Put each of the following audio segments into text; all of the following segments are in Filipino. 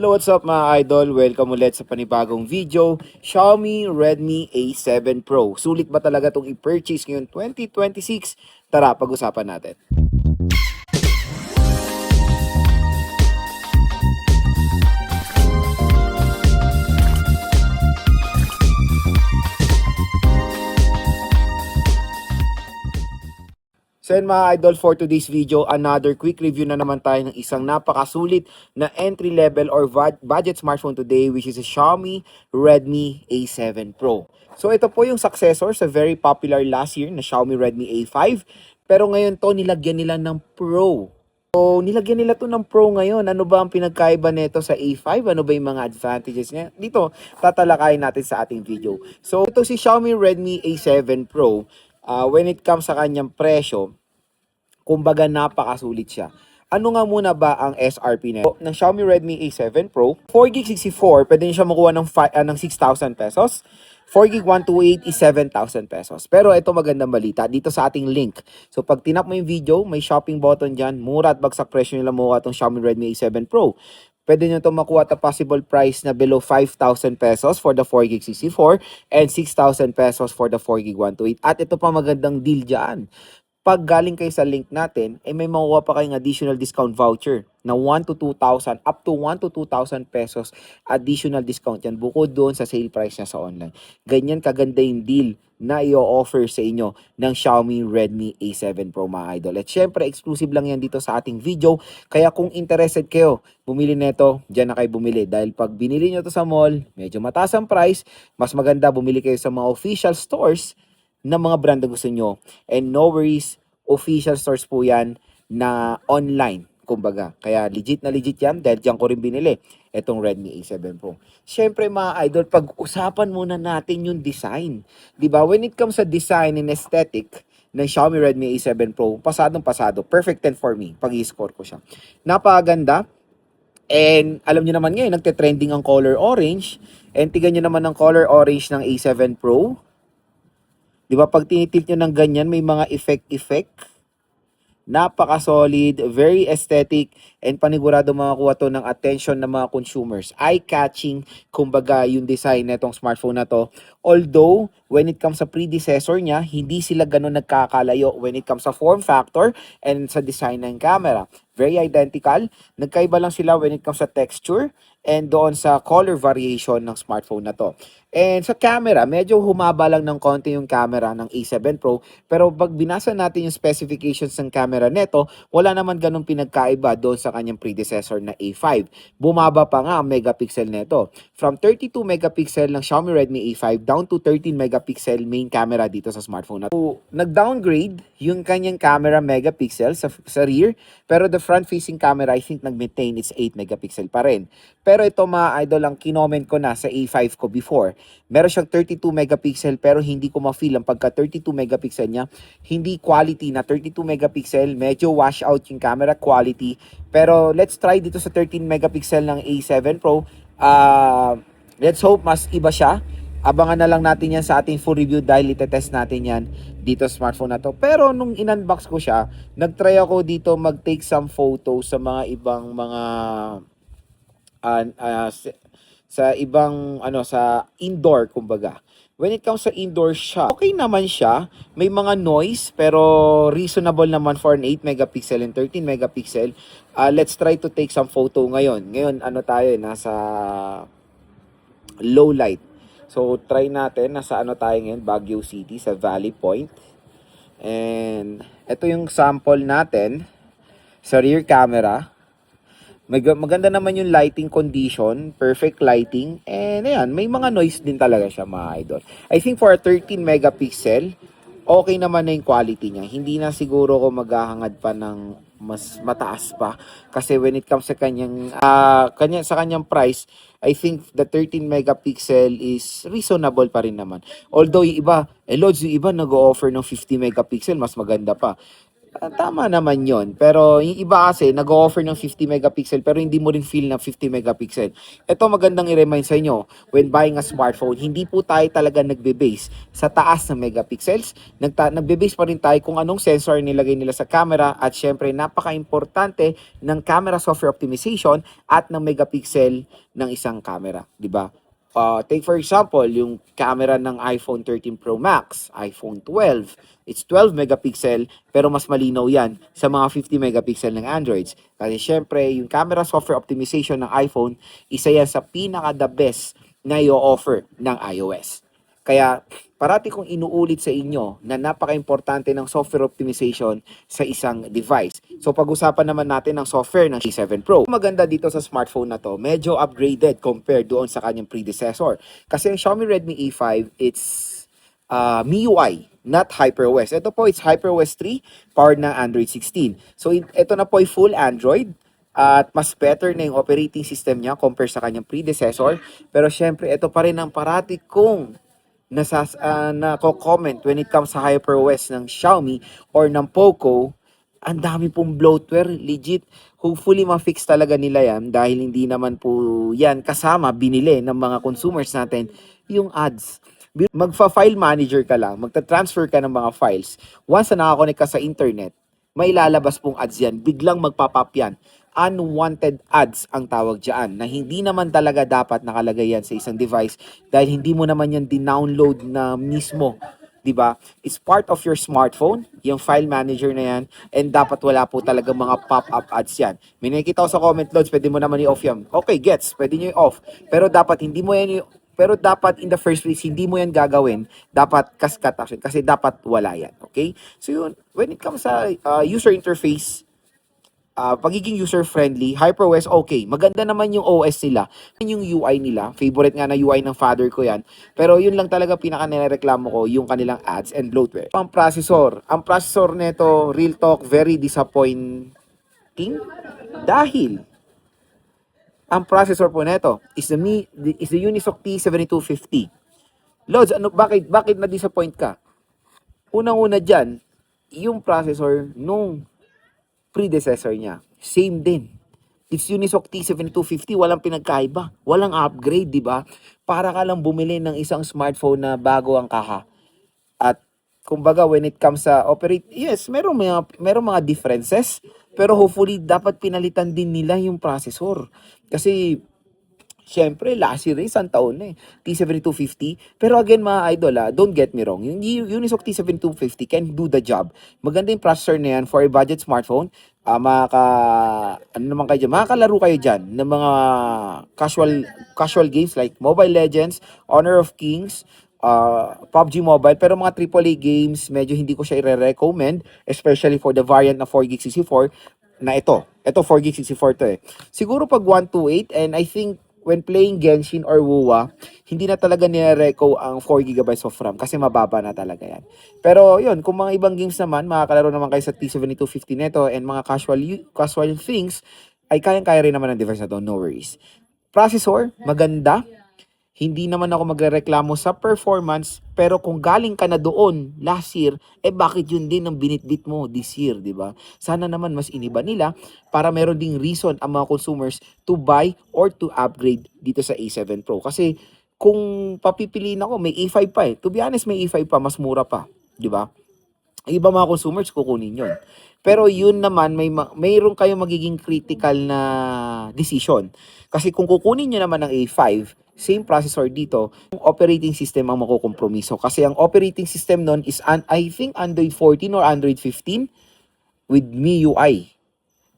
Hello, what's up mga idol? Welcome ulit sa panibagong video, Xiaomi Redmi A7 Pro. Sulit ba talaga itong i-purchase ngayon 2026? Tara, pag-usapan natin. So yun mga idol, for today's video, another quick review na naman tayo ng isang napakasulit na entry level or budget smartphone today, which is a Xiaomi Redmi A7 Pro. So ito po yung successor sa very popular last year na Xiaomi Redmi A5, pero ngayon to nilagyan nila ng Pro. So nilagyan nila to ng Pro ngayon. Ano ba ang pinagkaiba nito sa A5? Ano ba yung mga advantages niya? Dito, tatalakayin natin sa ating video. So ito si Xiaomi Redmi A7 Pro. When it comes sa kanyang presyo, kumbaga napakasulit siya. Ano nga muna ba ang SRP nito? Ng Xiaomi Redmi A7 Pro, 4GB 64, pwede niyo siya makuha ng 6,000 pesos. 4GB 128 is 7,000 pesos. Pero ito magandang balita dito sa ating link. So pag tinap mo yung video, may shopping button dyan. Mura at bagsak presyo nila makuha itong Xiaomi Redmi A7 Pro. Pwede nyo ito makuha at possible price na below 5,000 pesos for the 4GB 64 and 6,000 pesos for the 4GB 128. At ito pa magandang deal dyan. Pag galing kayo sa link natin, may makuha pa kayong additional discount voucher na 1 to 2,000, up to 1 to 2,000 pesos additional discount yan bukod doon sa sale price niya sa online. Ganyan kaganda yung deal na i-offer sa inyo ng Xiaomi Redmi A7 Pro mga idol. At syempre, exclusive lang yan dito sa ating video. Kaya kung interested kayo, bumili nito, dyan na kayo bumili. Dahil pag binili nyo to sa mall, medyo mataas ang price, mas maganda bumili kayo sa mga official stores ng mga brand na gusto nyo. And no worries, official stores po yan na online, kumbaga. Kaya legit na legit yan dahil dyan ko rin binili itong Redmi A7 Pro. Siyempre mga idol, pag-usapan muna natin yung design. Diba? When it comes sa design and aesthetic ng Xiaomi Redmi A7 Pro, pasadong-pasado. Perfect 10 for me pag i-score ko siya. Napakaganda. And alam niyo naman ngayon, nagte-trending ang color orange. And tignan niyo naman ang color orange ng A7 Pro. Di ba pag tinitilt nyo ng ganyan, may mga effect. Napaka-solid, very aesthetic, and panigurado makakuha to ng attention ng mga consumers. Eye-catching, kumbaga, yung design na itong smartphone na to. Although, when it comes sa predecessor niya, hindi sila ganun nagkakalayo when it comes sa form factor and sa design ng camera. Very identical. Nagkaiba lang sila when it comes sa texture and doon sa color variation ng smartphone na to. And sa camera, medyo humaba lang ng konti yung camera ng A7 Pro. Pero pag binasa natin yung specifications ng camera neto, wala naman ganun pinagkaiba doon sa kanyang predecessor na A5. Bumaba pa nga ang megapixel neto. From 32 megapixel ng Xiaomi Redmi A5 down to 13 megapixel main camera dito sa smartphone na to. So, nag-downgrade yung kanyang camera megapixel sa rear, pero the front-facing camera, I think nag-maintain its 8 megapixel pa rin. Pero ito mga idol, ang kinoment ko na sa A5 ko before, meron siyang 32 megapixel pero hindi ko ma-feel ang pagka 32 megapixel niya. Hindi quality na 32 megapixel, medyo wash out yung camera quality. Pero let's try dito sa 13 megapixel ng A7 Pro. Let's hope mas iba siya. Abangan na lang natin yan sa ating full review dahil itetest natin yan dito sa smartphone na to. Pero nung in-unbox ko siya, nag-try ako dito mag-take some photos sa mga ibang mga sa ibang sa indoor kumbaga. When it comes sa indoor siya, okay naman siya. May mga noise pero reasonable naman for an 8 megapixel and 13 megapixel. Let's try to take some photo ngayon. Ngayon tayo nasa low light. So try natin nasa tayo ngayon, Baguio City sa Valley Point. And ito yung sample natin sa rear camera. Maganda naman yung lighting condition, perfect lighting, and ayan, may mga noise din talaga siya mga idol. I think for a 13 megapixel, okay naman na yung quality niya. Hindi na siguro ko maghahangad pa ng mas mataas pa. Kasi when it comes sa sa kanyang price, I think the 13 megapixel is reasonable pa rin naman. Although yung iba, Lods, yung iba nag-o-offer ng 50 megapixel, mas maganda pa. Tama naman yon. Pero yung iba kasi nag-offer ng 50 megapixel pero hindi mo rin feel na 50 megapixel. Ito magandang i-remind sa inyo, when buying a smartphone, hindi po tayo talaga nagbe-base sa taas ng megapixels. Nagbe-base pa rin tayo kung anong sensor nilagay nila sa camera at syempre napaka-importante ng camera software optimization at ng megapixel ng isang camera, di ba? Take for example, yung camera ng iPhone 13 Pro Max, iPhone 12. It's 12 megapixel pero mas malinaw yan sa mga 50 megapixel ng Androids. Kasi syempre, yung camera software optimization ng iPhone, isa yan sa pinaka the best na i-offer ng iOS. Kaya parati kong inuulit sa inyo na napaka-importante ng software optimization sa isang device. So pag-usapan naman natin ng software ng A7 Pro. Maganda dito sa smartphone na to, medyo upgraded compared doon sa kanyang predecessor. Kasi ang Xiaomi Redmi A5, it's MIUI, not HyperOS. Ito po, it's HyperOS 3 powered ng Android 16. So ito na po ay full Android at mas better na yung operating system niya compare sa kanyang predecessor. Pero syempre, ito pa rin ang parati kong nako-comment when it comes sa HyperOS ng Xiaomi or ng Poco. Ang dami pong bloatware, legit. Hopefully ma-fix talaga nila yan dahil hindi naman po yan kasama binili ng mga consumers natin yung ads. Magfa-file manager ka lang, magta-transfer ka ng mga files. Once na nakakonect ka sa internet, may lalabas pong ads yan. Biglang magpa-pop yan. Unwanted ads ang tawag dyan na hindi naman talaga dapat nakalagay yan sa isang device dahil hindi mo naman yan dinownload na mismo. 'Di ba? It's part of your smartphone, yung file manager na yan, and dapat wala po talaga mga pop-up ads yan. May nakikita ko sa comment loads, pwede mo naman i-off yan. Okay, gets, pwede nyo i-off. Pero dapat hindi mo yan pero dapat in the first place, hindi mo yan gagawin. Dapat cascade action kasi dapat wala yan. Okay? So yun, when it comes sa user interface, pagiging user-friendly, HyperOS, okay. Maganda naman yung OS nila. Yung UI nila, favorite nga na UI ng father ko yan. Pero yun lang talaga pinaka-nireklamo ko, yung kanilang ads and bloatware. Ang processor nito, real talk, very disappointing. Dahil, ang processor po nito is the Unisoc T7250. Lods, bakit na-disappoint ka? Unang-una dyan, yung processor nung predecessor niya. Same din. It's Unisoc T7250, walang pinagkaiba. Walang upgrade, di ba? Para ka lang bumili ng isang smartphone na bago ang kaha. At kumbaga when it comes sa operate, yes, merong mga differences, pero hopefully dapat pinalitan din nila yung processor. Kasi siyempre, last year isang taon na eh. T7250. Pero again, mga idol, don't get me wrong. Yung Unisoc T7250 can do the job. Maganda yung processor na yan for a budget smartphone. Ano naman kayo dyan? Makakalaro kayo dyan ng mga casual games like Mobile Legends, Honor of Kings, PUBG Mobile. Pero mga AAA games, medyo hindi ko siya i-recommend, especially for the variant na 4GB64 na ito. Ito 4GB64 to eh. Siguro pag 128 and I think when playing Genshin or WoWa, hindi na talaga nire-reco ang 4GB of RAM kasi mababa na talaga yan. Pero yun, kung mga ibang games naman, makakalaro naman kayo sa T7250 neto and mga casual things, ay kayang-kaya rin naman ng device na to, no worries. Processor, maganda. Hindi naman ako magrereklamo sa performance, pero kung galing ka na doon last year, bakit yun din ang binitbit mo this year, di ba? Sana naman mas iniba nila para meron ding reason ang mga consumers to buy or to upgrade dito sa A7 Pro. Kasi kung papipiliin ako, may A5 pa eh. To be honest, may A5 pa, mas mura pa, di ba? Iba mga consumers kukunin yun. Pero yun naman, mayroon kayong magiging critical na decision. Kasi kung kukunin nyo naman ng A5, same processor dito, yung operating system ang makukompromiso. Kasi ang operating system nun is, I think, Android 14 or Android 15 with MIUI.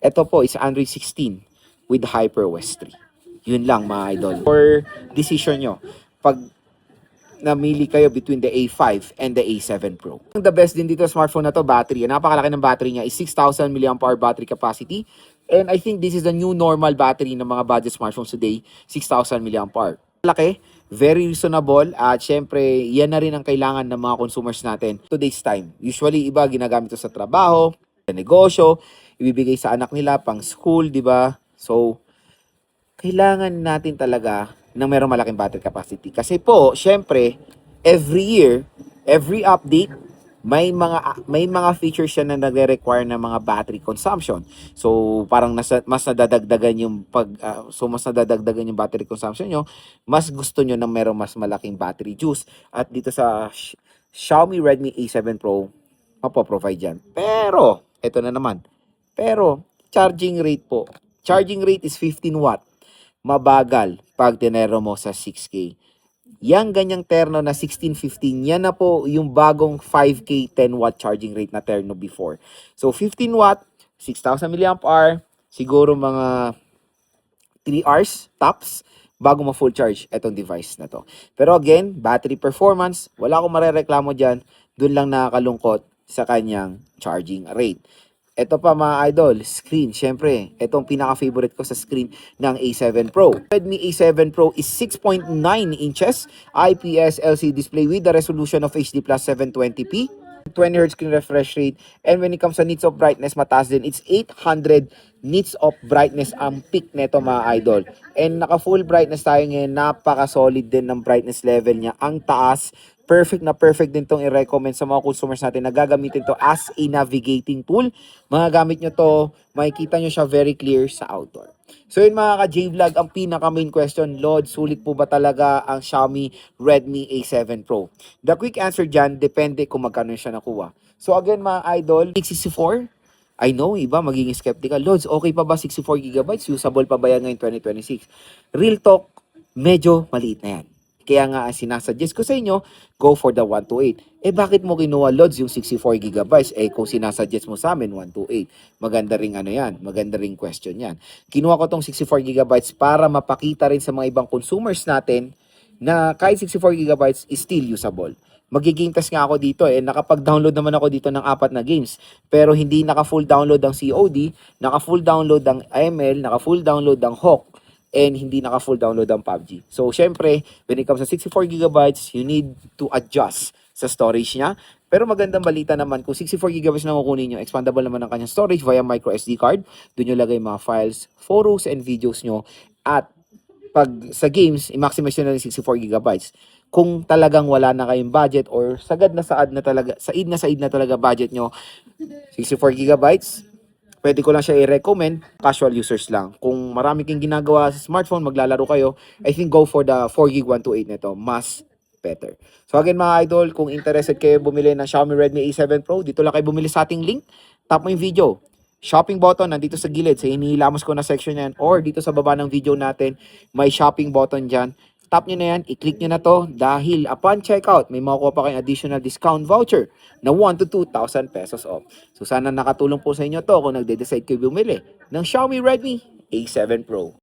Ito po is Android 16 with HyperOS 3. Yun lang mga idol. For decision nyo, pag namili kayo between the A5 and the A7 Pro. The best din dito sa smartphone na to, battery. Napakalaki ng battery niya is 6,000 mAh battery capacity. And I think this is the new normal battery ng mga budget smartphones today, 6,000 mAh. Laki, very reasonable at syempre yan na rin ang kailangan ng mga consumers natin today's time. Usually iba ginagamit ito sa trabaho, sa negosyo, ibibigay sa anak nila pang school, di ba? So, kailangan natin talaga ng mayroong malaking battery capacity. Kasi po, syempre, every year, every update, may mga features siya na nagre-require ng mga battery consumption. So parang mas nadadagdagan yung mas nadadagdagan yung battery consumption nyo, mas gusto nyo ng merong mas malaking battery juice. At dito sa Xiaomi Redmi A7 Pro, mapoprovide yan. Pero, ito na naman. Pero, charging rate po. Charging rate is 15 watt. Mabagal pag tinero mo sa 6K. Yang ganyang terno na 1615, yan na po yung bagong 5K 10 watt charging rate na terno before. So 15 watt, 6,000 mAh, siguro mga 3 hours tops bago ma-full charge itong device na to. Pero again, battery performance, wala akong marereklamo dyan. Doon lang nakakalungkot sa kanyang charging rate. Ito pa mga idol, screen. Siyempre, itong pinaka-favorite ko sa screen ng A7 Pro. Redmi A7 Pro is 6.9 inches IPS LCD display with the resolution of HD plus 720p. 20 Hz screen refresh rate. And when it comes to nits of brightness, mataas din. It's 800 nits of brightness ang peak neto mga idol. And naka full brightness tayo ngayon. Napaka-solid din ng brightness level niya. Ang taas. Perfect na perfect din itong i-recommend sa mga consumers natin na gagamitin to as a navigating tool. Mga gamit nyo to, makikita nyo siya very clear sa outdoor. So yun mga ka-J-Vlog, ang pinaka main question, Lord, sulit po ba talaga ang Xiaomi Redmi A7 Pro? The quick answer dyan, depende kung magkano siya nakuha. So again mga idol, 64, I know, iba magiging skeptical. Lods, okay pa ba 64GB? Usable pa ba yan ngayon 2026? Real talk, medyo maliit na yan. Kaya nga sinasuggest ko sa inyo, go for the 128. Bakit mo kinuha Lods yung 64GB? Kung sinasuggest mo sa amin 128. Maganda ring ano yan, maganda ring question yan. Kinuha ko tong 64GB para mapakita rin sa mga ibang consumers natin na kahit 64GB is still usable. Magiging test nga ako dito nakapag-download naman ako dito ng 4 na games. Pero hindi naka-full download ang COD, naka-full download ang ML, naka-full download ang Hawk, and hindi naka-full download ang PUBG. So, syempre, when it comes to 64GB, you need to adjust sa storage niya. Pero magandang balita naman, kung 64GB na kukunin nyo, expandable naman ang kanyang storage via micro SD card. Doon nyo lagay mga files, photos, and videos nyo. At pag sa games, i-maximize nyo na yung 64GB. Kung talagang wala na kayong budget or said na talaga budget nyo, 64GB, pwede ko lang siya i-recommend, casual users lang. Kung marami kang ginagawa sa smartphone, maglalaro kayo, I think go for the 4GB 128 nito. Mas better. So again mga idol, kung interested kayo bumili ng Xiaomi Redmi A7 Pro, dito lang kayo bumili sa ating link. Tap mo yung video. Shopping button nandito sa gilid, sa hinihilamos ko na section yan, or dito sa baba ng video natin, may shopping button dyan. Tap nyo na yan, i-click nyo na to dahil upon checkout, may makukuha pa kayong additional discount voucher na 1 to 2,000 pesos off. So sana nakatulong po sa inyo to kung nagde-decide kayo bumili ng Xiaomi Redmi A7 Pro.